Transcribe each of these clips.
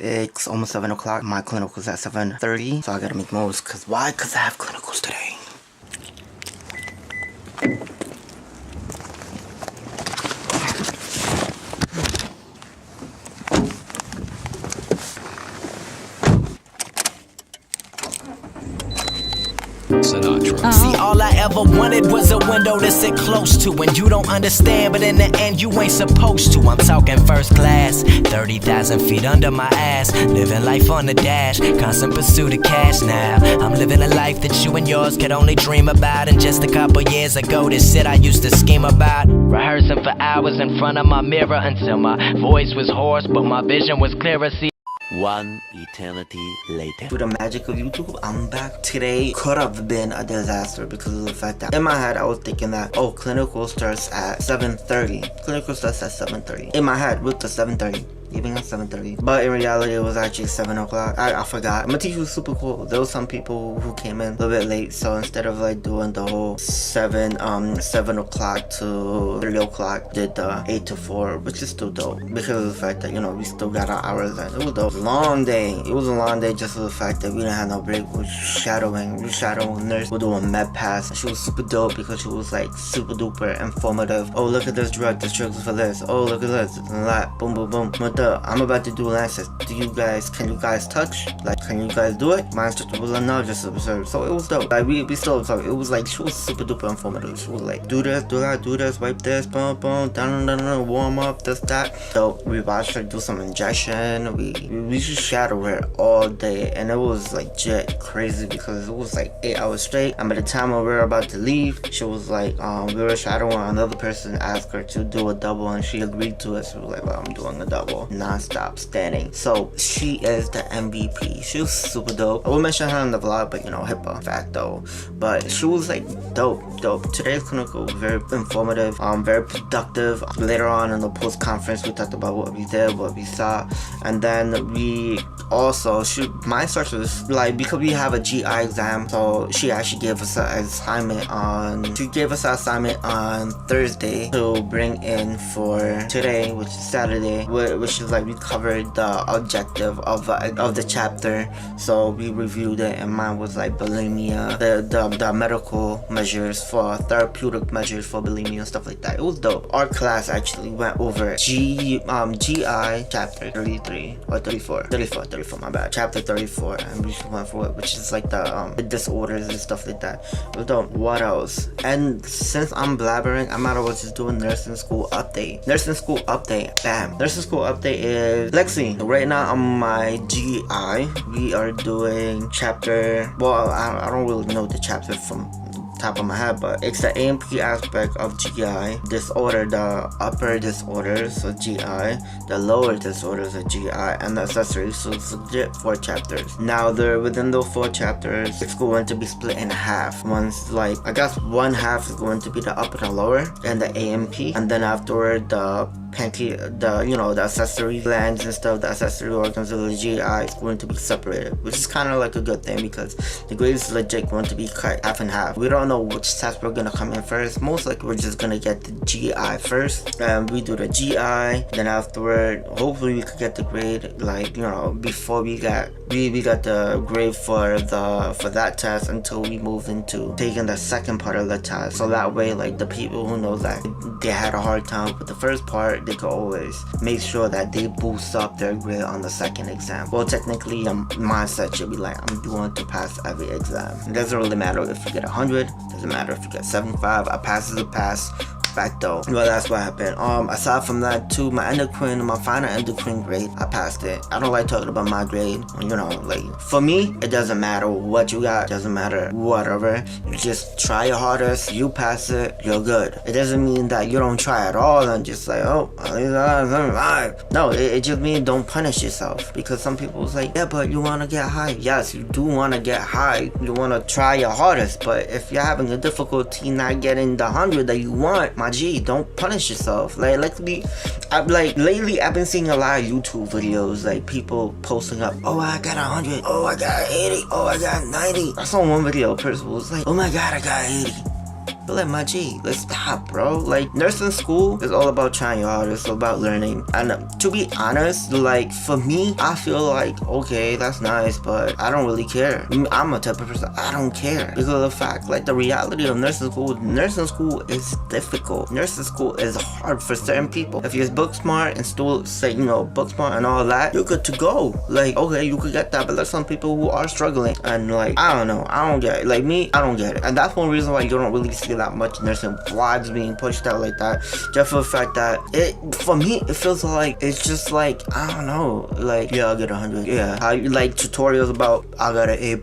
It's almost 7 o'clock. My clinical's at 7:30, so I gotta make moves. Cause why? Cause I have clinicals today. Sinatra. See, all I ever wanted was a window to sit close to. And you don't understand, but in the end, you ain't supposed to. I'm talking first class, 30,000 feet under my ass. Living life on the dash, constant pursuit of cash now. I'm living a life that you and yours could only dream about. And just a couple years ago, this shit I used to scheme about. Rehearsing for hours in front of my mirror until my voice was hoarse, but my vision was clearer. See, one eternity later. Through the magic of YouTube, I'm back. Today could have been a disaster because of the fact that in my head I was thinking that, oh, clinical starts at 7:30. Clinical starts at 7:30. In my head, with the 7:30. Leaving at 7:30, but in reality it was actually 7 o'clock. I forgot. My teacher was super cool. There was some people who came in a little bit late, so instead of like doing the whole 7 o'clock to 3 o'clock, did the 8 to 4, which is still dope because of the fact that, you know, we still got our hours in. It was dope. Long day. It was a long day just for the fact that we didn't have no break. We were shadowing nurse. We're doing med pass. She was super dope because she was like super duper informative. Oh, look at this drug. This drug is for this. Oh, look at this and that. Boom, boom, boom. I'm about to do Lancet. Can you guys touch? Like, can you guys do it? My instructor was like, no, just observe. So it was dope. Like, we still observed. It was like, she was super duper informative. She was like, do this, do that, do this, wipe this, boom, boom, down, warm up, this, that. So we watched her do some injection. We just shadowed her all day. And it was like jet crazy because it was like 8 hours straight. And by the time we were about to leave, she was like, we were shadowing another person, asked her to do a double, and she agreed to it. She was like, well, I'm doing a double. Non-stop standing. So she is the MVP. She was super dope. I will mention her in the vlog, but you know, HIPAA fact though. But she was like dope. Today's clinical was very informative, very productive. Later on in the post conference, we talked about what we did, what we saw, and then we also my instructor was like, because we have a GI exam, so she actually gave us an assignment on Thursday to bring in for today, which is Saturday, which is like we covered the objective of the chapter. So we reviewed it, and mine was like bulimia, the medical measures for therapeutic measures for bulimia and stuff like that. It was dope. Our class actually went over GI chapter 33 or 34, my bad, chapter 34, and we went for it, which is like the disorders and stuff like that. It was dope. What else? And since I'm blabbering, I might as well just do a nursing school update. Bam. Nursing school update is Lexi. Right now on my GI, we are doing chapter, well, I don't really know the chapter from top of my head, but it's the AMP aspect of GI disorder, the upper disorders of GI, the lower disorders of GI, and the accessories. So it's legit 4 chapters. Now within those 4 chapters, it's going to be split in half. One's like, I guess one half is going to be the upper and lower and the AMP, and then afterward the the accessory glands and stuff, the accessory organs of the GI is going to be separated, which is kind of like a good thing because the grades is legit going to be cut half and half. We don't know which test we're gonna come in first. Most likely we're just gonna get the GI first, and we do the GI, then afterward hopefully we could get the grade, like, you know, before we got the grade for that test until we move into taking the second part of the test. So that way, like, the people who know that they had a hard time with the first part, they can always make sure that they boost up their grade on the second exam. Well, technically, the mindset should be like, I'm doing to pass every exam. It doesn't really matter if you get 100, doesn't matter if you get 75, a pass is a pass. Fact though. Well, that's what happened. Aside from that too, my final endocrine grade, I passed it. I don't like talking about my grade. You know, like, for me, it doesn't matter what you got, doesn't matter whatever. You just try your hardest, you pass it, you're good. It doesn't mean that you don't try at all and just like, oh, no, it just means don't punish yourself, because some people say, yeah, but you want to get high. Yes, you do want to get high. You want to try your hardest, but if you're having a difficulty not getting the 100 that you want, my G, don't punish yourself. Lately I've been seeing a lot of YouTube videos, like people posting up, oh, I got 100, oh, I got 80, oh, I got 90. I saw one video, a person was like, oh my god, I got 80. But like, my G, let's stop, bro. Like, nursing school is all about trying your hardest. It's all about learning. And to be honest, like, for me, I feel like, okay, that's nice, but I don't really care. I'm a type of person, I don't care. Because of the fact, like, the reality of nursing school is difficult. Nursing school is hard for certain people. If you're book smart and still say, you know, book smart and all that, you're good to go. Like, okay, you could get that, but there's some people who are struggling. And like, I don't know, I don't get it. Like me, I don't get it. And that's one reason why you don't really see that much nursing vlogs being pushed out like that. Just for the fact that for me, it feels like it's just like, I don't know, like, yeah, I'll get 100. Yeah, how you like tutorials about I got an A+,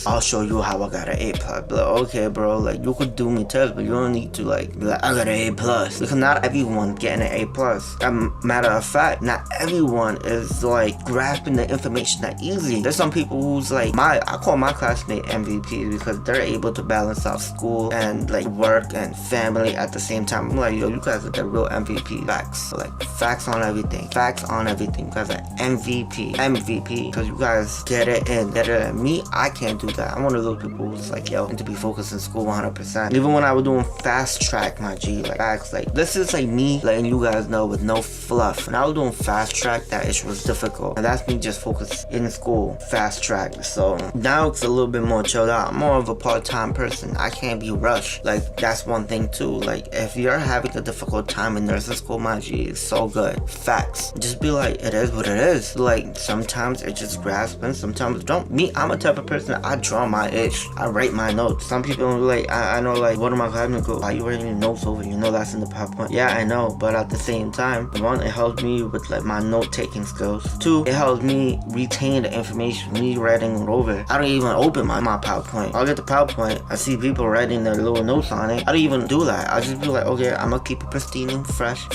I'll show you how I got an A+. But like, okay, bro, like, you could do me tests, but you don't need to like be like, I got an A+. Because not everyone getting an A+. Matter of fact, not everyone is like grasping the information that easy. There's some people who's like, I call my classmate MVP because they're able to balance out school and like work and family at the same time. I'm like, yo, you guys are the real MVP. Facts. Like, facts on everything. Facts on everything. You guys are MVP. Because you guys get it in. Better than me, I can't do that. I'm one of those people who's like, yo, I need to be focused in school 100%. Even when I was doing fast track, my G, like, facts, like, this is like me letting you guys know with no fluff. When I was doing fast track, that issue was difficult. And that's me just focused in school, fast track. So now it's a little bit more chilled out. I'm more of a part-time person. I can't be rushed. Like, that's one thing too. Like, if you're having a difficult time in nursing school, my G, it's so good. Facts. Just be like, it is what it is. Like, sometimes it just grasping, sometimes don't. Me, I'm a type of person, I draw my itch. I write my notes. Some people like, I know, like, what am I going to go? Why you writing your notes over? You know that's in the PowerPoint. Yeah, I know, but at the same time, one, it helps me with like my note-taking skills. Two, it helps me retain the information, me writing it over. I don't even open my PowerPoint. I'll get the PowerPoint, I see people writing their little notes on it. I don't even do that. I just be like, okay, I'm gonna keep it pristine and fresh,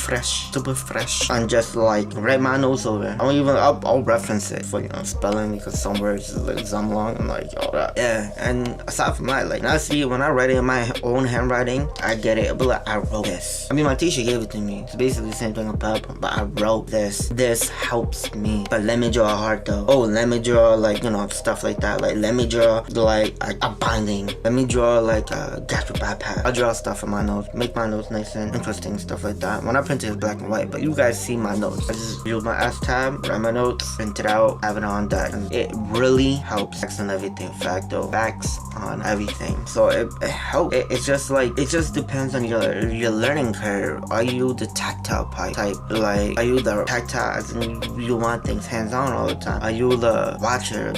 super fresh, and just like write my notes over. I'll reference it for, you know, spelling, because some words is like some long and like all that. Yeah, and aside from that, like, when I write it in my own handwriting, I get it. But like, I wrote this. I mean, my teacher gave it to me. It's basically the same thing on PowerPoint, but I wrote this. This helps me. But let me draw a heart though. Oh, let me draw like, you know, stuff like that. Like, let me draw like a binding. Let me draw like a gastric bypass. I'll draw stuff in my notes, make my notes nice and interesting, stuff like that. When I print it, it's black and white, but you guys see my notes. I just use my S tab, write my notes, print it out, have it on deck. And it really helps. Facts on everything. Facts on everything. So it helps. It's just like, it just depends on your learning curve. Are you the tactile type? Like, are you the tactile as in you want things hands-on all the time? Are you the watcher?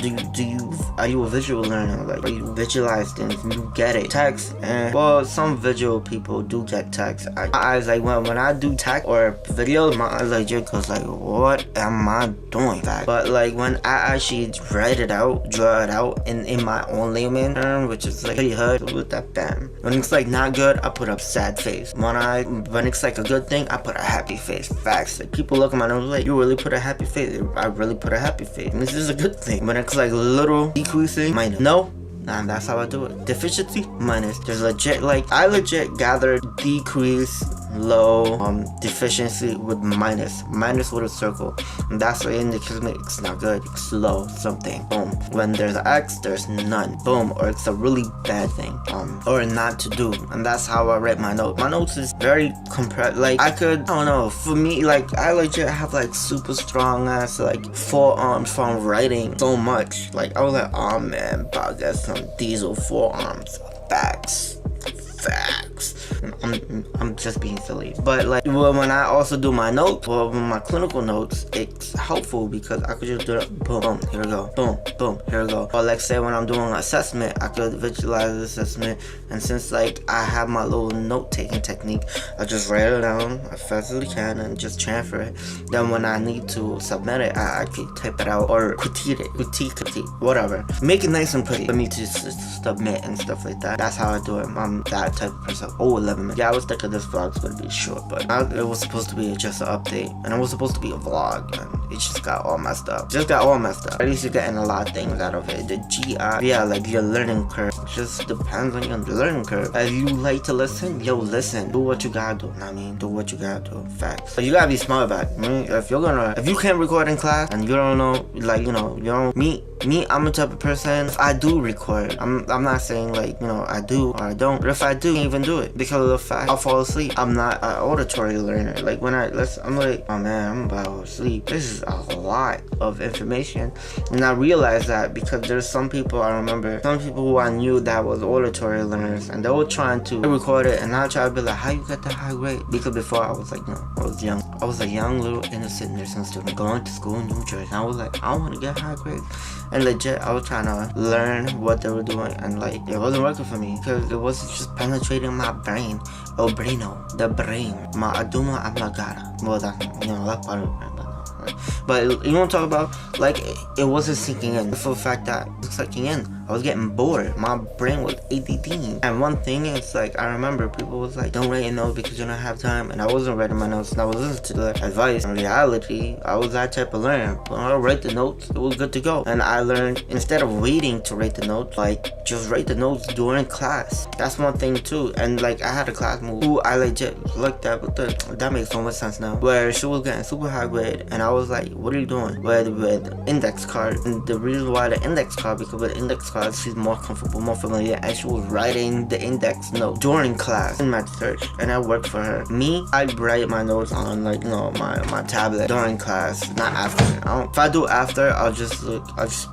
Are you a visual learner? Like, are you visualize things and you get it? Text, and well, some visual people do get text. My eyes, like, when I do text or video, my eyes legit goes like, what am I doing? But like, when I actually write it out, draw it out in my own layman term, which is like pretty hard with that bam. When it's like not good, I put up sad face. When it's like a good thing, I put a happy face. Facts. Like, people look at my nose like, you really put a happy face? I really put a happy face. And this is a good thing. When it's like little decreasing, minus. No. Nah, that's how I do it. Deficiency, minus. There's legit, like, I legit gather decrease, low, deficiency with minus with a circle, and that's what indicates me it's not good, it's low something. Boom. When there's an X, there's none. Boom. Or it's a really bad thing, or not to do. And that's how I write my notes. My notes is very compressed. Like, I don't know, for me, like, I legit have like super strong ass like forearms from writing so much. Like, I was like, oh man, about to get some diesel forearms. Facts. I'm just being silly. But like, well, when I also do my notes, well, with my clinical notes, it's helpful because I could just do it. Boom, here we go. Boom, here we go. Or like, say when I'm doing an assessment, I could visualize the assessment, and since like I have my little note-taking technique, I just write it down as fast as I can and just transfer it. Then when I need to submit it, I actually type it out or critique, whatever. Make it nice and pretty for me to just submit and stuff like that. That's how I do it. I'm that type of person. Oh, 11 minutes. Yeah, I was thinking this vlog's gonna be short, but it was supposed to be just an update, and it was supposed to be a vlog, and it just got all messed up. At least you're getting a lot of things out of it. The GI, yeah, like your learning curve just depends on your learning curve. If you like to listen, yo, listen. Do what you gotta do. I mean, do what you gotta do. Facts. But you gotta be smart about it. I mean, if you can't record in class and you don't know, like, you know, you don't meet Me, I'm the type of person, if I do record, I'm not saying like, you know, I do or I don't, but if I do, I can't even do it because of the fact I'll fall asleep. I'm not an auditory learner. Like when I'm like, oh man, I'm about to sleep. This is a lot of information. And I realized that because there's some people, I remember, some people who I knew that was auditory learners, and they were trying to record it, and I tried to be like, how you got that high grade? Because before I was like, no, I was young. I was a young little innocent nursing student going to school in New Jersey. And I was like, I want to get high grades. And legit, I was trying to learn what they were doing, and like, it wasn't working for me because it wasn't just penetrating my brain. El braino, the brain, my aduma oblongata. Well, that, you know, that part of it. But you want to talk about, like, it wasn't sinking in. For the fact that it was sinking in, I was getting bored. My brain was ADD. And one thing is, like, I remember people was like, don't write your notes because you don't have time. And I wasn't writing my notes, and I was listening to the advice. In reality, I was that type of learner. When I write the notes, it was good to go. And I learned, instead of waiting to write the notes, like, just write the notes during class. That's one thing too. And like, I had a classmate who I legit looked at, but that makes so much sense now, where she was getting super high grade, and I was like, what are you doing with index card? And the reason why the index card, because with index cards she's more comfortable, more familiar, and she was writing the index note during class in my church, and I worked for her. Me, I write my notes on, like, you know, my tablet during class, not after. If I do after, I'll just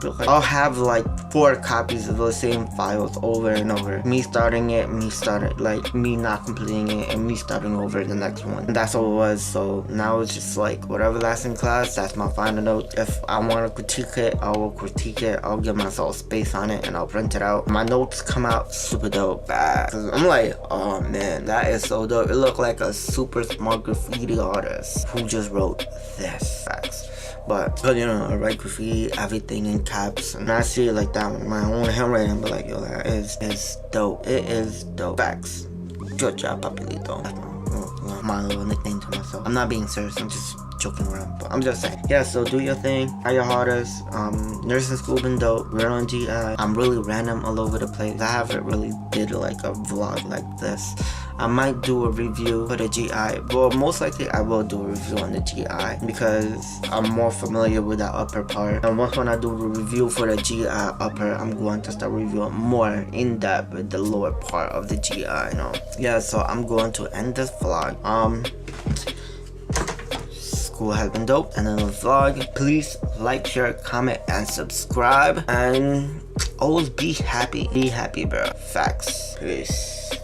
be like, I'll have like 4 copies of the same files over and over. Me starting it, me not completing it, and me starting over the next one. And that's all it was. So now it's just like, whatever that's in class, that's my final note. If I want to critique it, I will critique it. I'll give myself space on it, and I'll print it out. My notes come out super dope. Cause I'm like, oh man, that is so dope. It looked like a super smart graffiti artist who just wrote this. Facts. But you know, I write graffiti, everything in caps, and I see it like that with my own handwriting, but like, yo, that is dope. It is dope. Facts. Good job, Papelito. That's my little nickname to myself. I'm not being serious, I'm just joking around, but I'm just saying. Yeah, so do your thing, try your hardest. Nursing school been dope. We're on GI. I'm really random all over the place. I haven't really did like a vlog like this. I might do a review for the GI. Well, most likely I will do a review on the GI because I'm more familiar with the upper part. And once when I do a review for the GI upper, I'm going to start reviewing more in depth with the lower part of the GI, you know. Yeah, so I'm going to end this vlog. School has been dope. And then the vlog, please like, share, comment, and subscribe. And always be happy. Be happy, bro. Facts. Peace.